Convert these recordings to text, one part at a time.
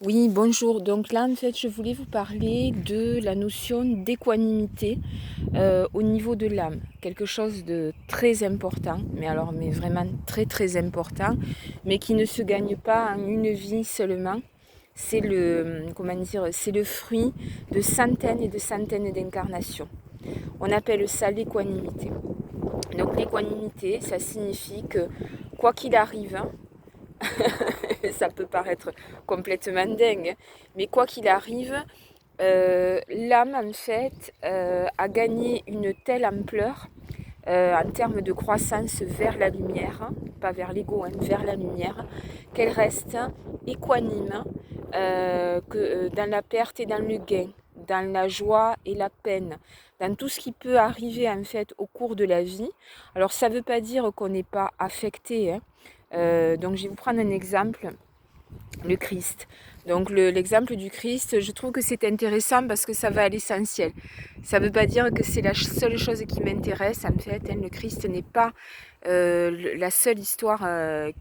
Oui, bonjour. Donc là, en fait, je voulais vous parler de la notion d'équanimité au niveau de l'âme. Quelque chose de très important, mais vraiment très très important, mais qui ne se gagne pas en une vie seulement. C'est comment dire, c'est le fruit de centaines et de centaines d'incarnations. On appelle ça l'équanimité. Donc l'équanimité, ça signifie que quoi qu'il arrive, ça peut paraître complètement dingue, mais quoi qu'il arrive, l'âme en fait a gagné une telle ampleur en termes de croissance vers la lumière, hein, pas vers l'ego, hein, vers la lumière, qu'elle reste équanime dans la perte et dans le gain, dans la joie et la peine, dans tout ce qui peut arriver en fait au cours de la vie. Alors ça ne veut pas dire qu'on n'est pas affecté, hein. Donc je vais vous prendre un exemple, le Christ. Donc l'exemple du Christ, je trouve que c'est intéressant parce que ça va à l'essentiel. Ça ne veut pas dire que c'est la seule chose qui m'intéresse. En fait, hein, le Christ n'est pas la seule histoire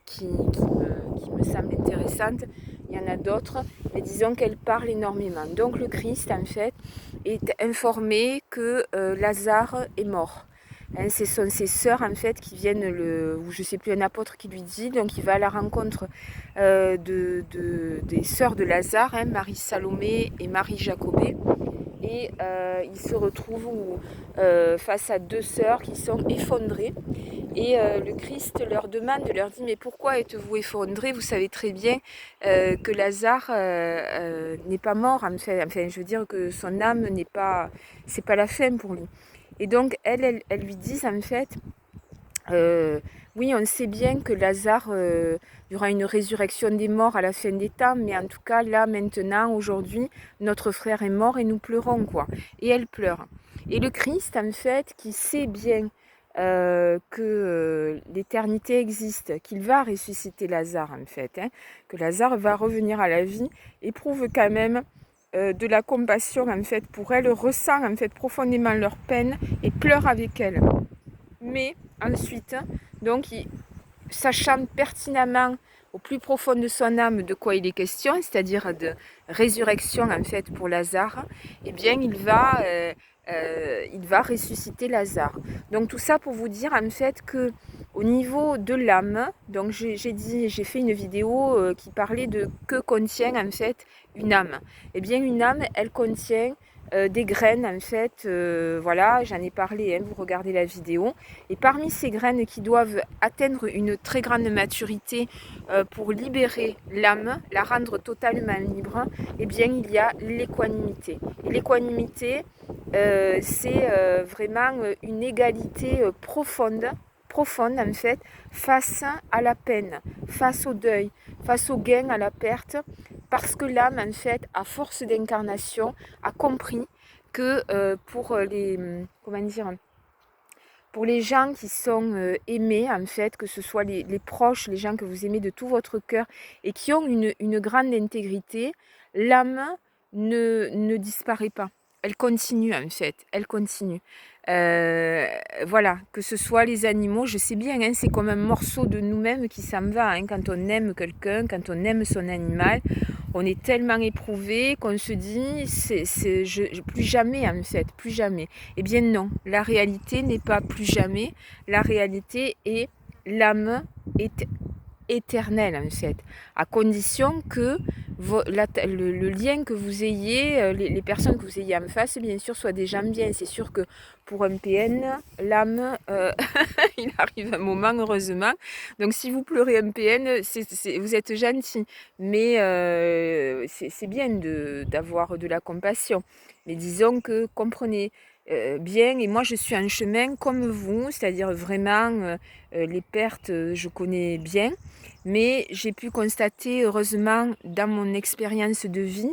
qui me semble intéressante. Il y en a d'autres, mais disons qu'elle parle énormément. Donc le Christ, en fait, est informé que Lazare est mort. Hein, ce sont ses sœurs en fait qui viennent, ou je ne sais plus, un apôtre qui lui dit, donc il va à la rencontre des sœurs de Lazare, hein, Marie Salomé et Marie Jacobée. Et il se retrouve face à deux sœurs qui sont effondrées. Et le Christ leur dit, mais pourquoi êtes-vous effondrés? Vous savez très bien que Lazare n'est pas mort. Enfin, je veux dire que son âme n'est pas, c'est pas la fin pour lui. Et donc, elles lui disent en fait, oui, on sait bien que Lazare, il y aura une résurrection des morts à la fin des temps, mais en tout cas, là, maintenant, aujourd'hui, notre frère est mort et nous pleurons, quoi. Et elle pleure. Et le Christ, en fait, qui sait bien que l'éternité existe, qu'il va ressusciter Lazare, en fait, hein, que Lazare va revenir à la vie, éprouve quand même de la compassion, en fait, pour elle, ressent, en fait, profondément leur peine et pleure avec elle. Mais ensuite, donc, sachant pertinemment au plus profond de son âme de quoi il est question, c'est-à-dire de résurrection en fait pour Lazare, eh bien il va ressusciter Lazare. Donc tout ça pour vous dire en fait que au niveau de l'âme, donc j'ai fait une vidéo qui parlait de que contient en fait une âme. Eh bien une âme, elle contient des graines en fait, voilà, j'en ai parlé, hein, vous regardez la vidéo. Et parmi ces graines qui doivent atteindre une très grande maturité pour libérer l'âme, la rendre totalement libre, eh bien il y a l'équanimité. Et l'équanimité, c'est vraiment une égalité profonde en fait, face à la peine, face au deuil, face au gain, à la perte, parce que l'âme en fait, à force d'incarnation, a compris que comment dire, pour les gens qui sont aimés, en fait, que ce soit les proches, les gens que vous aimez de tout votre cœur et qui ont une grande intégrité, l'âme ne disparaît pas. Elle continue, en fait. Elle continue. Euh, voilà, que ce soit les animaux, je sais bien, hein, c'est comme un morceau de nous-mêmes qui s'en va. Hein, quand on aime quelqu'un, quand on aime son animal, on est tellement éprouvé qu'on se dit, plus jamais, en fait, plus jamais. Eh bien non, la réalité n'est pas plus jamais. La réalité est l'âme est éternelle en fait, à condition que le lien que vous ayez, les personnes que vous ayez en face, bien sûr, soient des gens bien. C'est sûr que pour un PN, l'âme, il arrive un moment, heureusement. Donc si vous pleurez un PN, vous êtes gentil, mais c'est bien d'avoir de la compassion. Mais disons que comprenez bien, et moi je suis en chemin comme vous, c'est-à-dire vraiment les pertes, je connais bien, mais j'ai pu constater, heureusement, dans mon expérience de vie,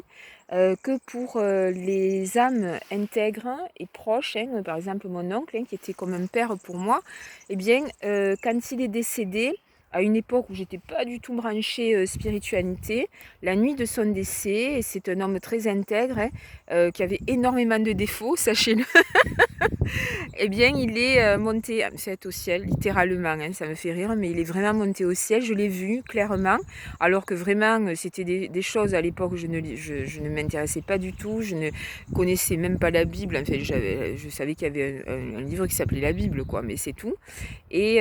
que pour les âmes intègres et proches, hein, par exemple mon oncle, hein, qui était comme un père pour moi, eh bien, quand il est décédé, à une époque où j'étais pas du tout branchée spiritualité, la nuit de son décès, et c'est un homme très intègre, hein, qui avait énormément de défauts, sachez-le. Eh bien, il est monté en fait au ciel, littéralement, hein, ça me fait rire, mais il est vraiment monté au ciel, je l'ai vu clairement, alors que vraiment c'était des choses à l'époque où je ne m'intéressais pas du tout, je ne connaissais même pas la Bible, en fait, je savais qu'il y avait un livre qui s'appelait la Bible, quoi, mais c'est tout. Et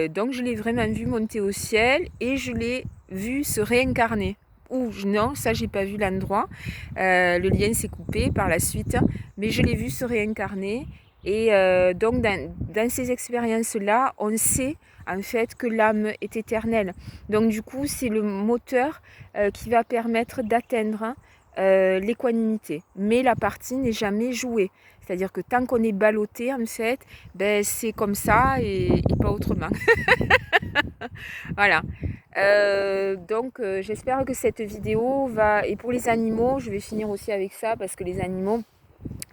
donc je l'ai vraiment vu monter au ciel et je l'ai vu se réincarner. Ou non, ça j'ai pas vu l'endroit, le lien s'est coupé par la suite, mais je l'ai vu se réincarner. Et donc dans ces expériences-là, on sait en fait que l'âme est éternelle. Donc du coup, c'est le moteur qui va permettre d'atteindre l'équanimité. Mais la partie n'est jamais jouée. C'est-à-dire que tant qu'on est ballotté, en fait, ben, c'est comme ça et pas autrement. Voilà. Donc j'espère que cette vidéo va... Et pour les animaux, je vais finir aussi avec ça parce que les animaux,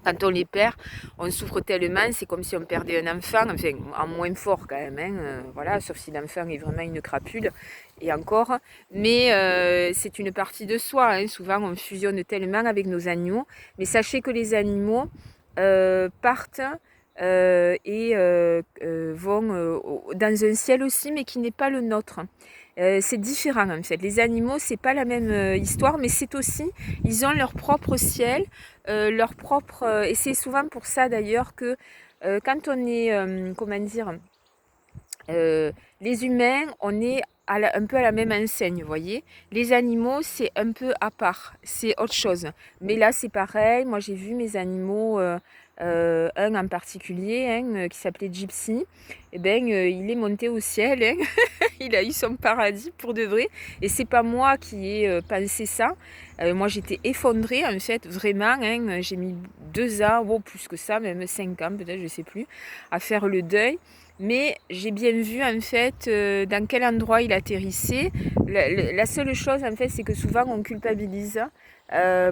quand on les perd, on souffre tellement, c'est comme si on perdait un enfant, enfin en moins fort quand même, hein, voilà, sauf si l'enfant est vraiment une crapule, et encore, mais c'est une partie de soi, hein, souvent on fusionne tellement avec nos animaux, mais sachez que les animaux partent et vont dans un ciel aussi, mais qui n'est pas le nôtre. C'est différent en fait. Les animaux, c'est pas la même histoire, mais c'est aussi, ils ont leur propre ciel, leur propre. Et c'est souvent pour ça d'ailleurs que quand on est, comment dire, les humains, on est un peu à la même enseigne, vous voyez. Les animaux, c'est un peu à part, c'est autre chose. Mais là, c'est pareil. Moi, j'ai vu mes animaux, un en particulier, hein, qui s'appelait Gypsy. Eh ben, il est monté au ciel, hein. Il a eu son paradis pour de vrai. Et c'est pas moi qui ai pensé ça. Moi, j'étais effondrée, en fait, vraiment, hein. J'ai mis 2 ans, ou plus que ça, même 5 ans, peut-être, je sais plus, à faire le deuil. Mais j'ai bien vu en fait dans quel endroit il atterrissait. La seule chose en fait, c'est que souvent on culpabilise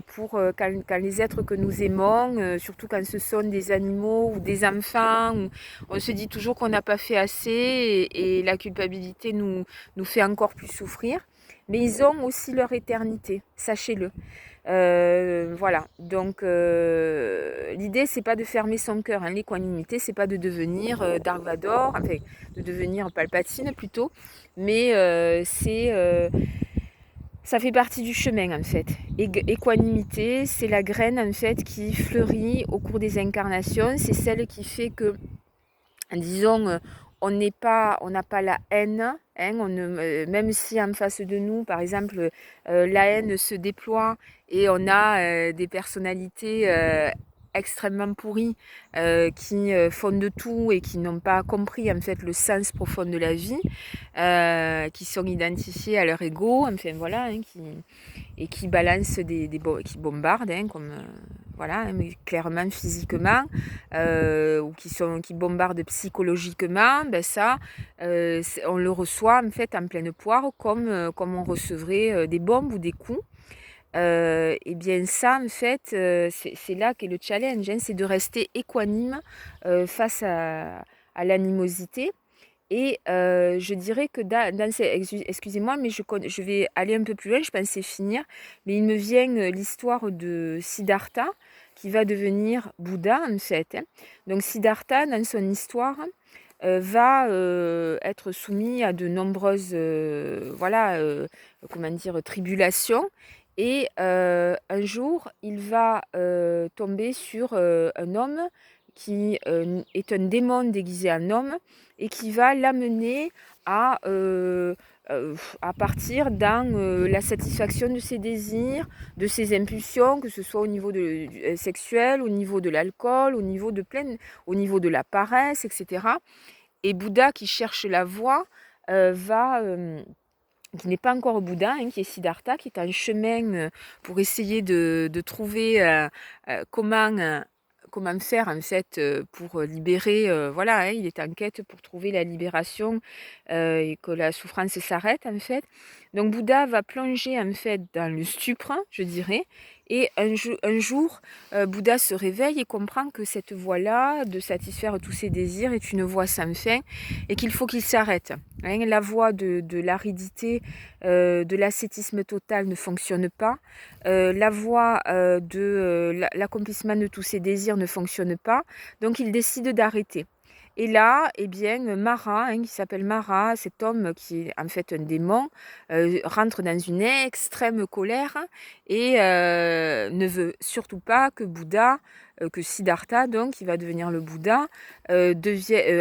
pour quand les êtres que nous aimons, surtout quand ce sont des animaux ou des enfants, on se dit toujours qu'on n'a pas fait assez et la culpabilité nous fait encore plus souffrir. Mais ils ont aussi leur éternité, sachez-le. Voilà, donc l'idée c'est pas de fermer son cœur, hein. L'équanimité c'est pas de devenir Dark Vador, enfin de devenir Palpatine plutôt, mais ça fait partie du chemin en fait. Équanimité, c'est la graine en fait qui fleurit au cours des incarnations, c'est celle qui fait que, disons, on n'a pas la haine, hein, même si en face de nous, par exemple, la haine se déploie et on a des personnalités extrêmement pourries qui font de tout et qui n'ont pas compris en fait le sens profond de la vie, qui sont identifiés à leur ego, enfin voilà, hein, et qui balancent qui bombardent, hein, comme voilà, hein, mais clairement physiquement, ou qui bombardent psychologiquement, ben ça, on le reçoit en fait en pleine poire, comme on recevrait des bombes ou des coups. Et bien ça, en fait, c'est là qu'est le challenge, hein, c'est de rester équanime face à l'animosité. Et je dirais que excusez-moi, mais je vais aller un peu plus loin, je pensais finir, mais il me vient l'histoire de Siddhartha, qui va devenir Bouddha en fait, hein. Donc Siddhartha, dans son histoire, va être soumis à de nombreuses voilà, comment dire, tribulations. Et un jour, il va tomber sur un homme qui est un démon déguisé en homme et qui va l'amener à, à partir dans la satisfaction de ses désirs, de ses impulsions, que ce soit au niveau sexuel, au niveau de l'alcool, au niveau de la paresse, etc. Et Bouddha, qui cherche la voie, qui n'est pas encore Bouddha, hein, qui est Siddhartha, qui est en chemin pour essayer de trouver comment faire en fait pour libérer, voilà, hein, il est en quête pour trouver la libération et que la souffrance s'arrête en fait. Donc Bouddha va plonger en fait dans le stupre, je dirais, et un jour, Bouddha se réveille et comprend que cette voie-là, de satisfaire tous ses désirs, est une voie sans fin et qu'il faut qu'il s'arrête. Hein, la voie de l'aridité, de l'ascétisme total ne fonctionne pas. La voie de l'accomplissement de tous ses désirs ne fonctionne pas. Donc il décide d'arrêter. Et là, eh bien, Mara, qui s'appelle Mara, cet homme qui est en fait un démon, rentre dans une extrême colère et ne veut surtout pas que Bouddha, que Siddhartha, donc, qui va devenir le Bouddha,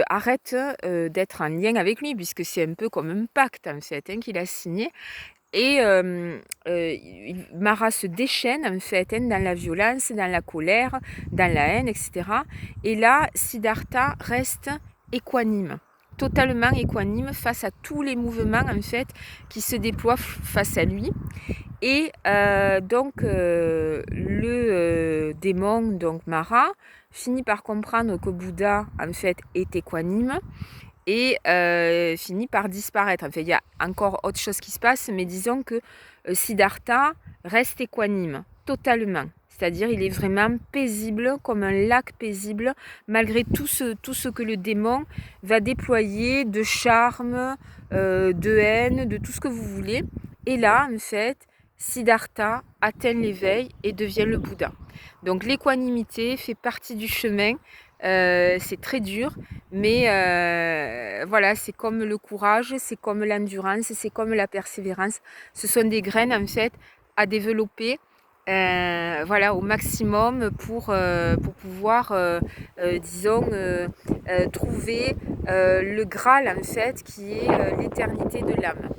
arrête d'être en lien avec lui, puisque c'est un peu comme un pacte, en fait, qu'il a signé. Et Mara se déchaîne en fait dans la violence, dans la colère, dans la haine, etc. Et là, Siddhartha reste équanime, totalement équanime face à tous les mouvements en fait qui se déploient face à lui. Et donc le démon, donc Mara, finit par comprendre que Bouddha en fait est équanime et finit par disparaître. Enfin, il y a encore autre chose qui se passe, mais disons que Siddhartha reste équanime, totalement. C'est-à-dire, il est vraiment paisible, comme un lac paisible, malgré tout ce que le démon va déployer de charme, de haine, de tout ce que vous voulez. Et là, en fait, Siddhartha atteint l'éveil et devient le Bouddha. Donc l'équanimité fait partie du chemin. C'est très dur, mais voilà, c'est comme le courage, c'est comme l'endurance, c'est comme la persévérance. Ce sont des graines en fait à développer voilà, au maximum pour pouvoir, disons, trouver le Graal en fait qui est l'éternité de l'âme.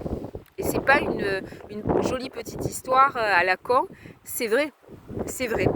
Et c'est pas une jolie petite histoire à la con, c'est vrai, c'est vrai.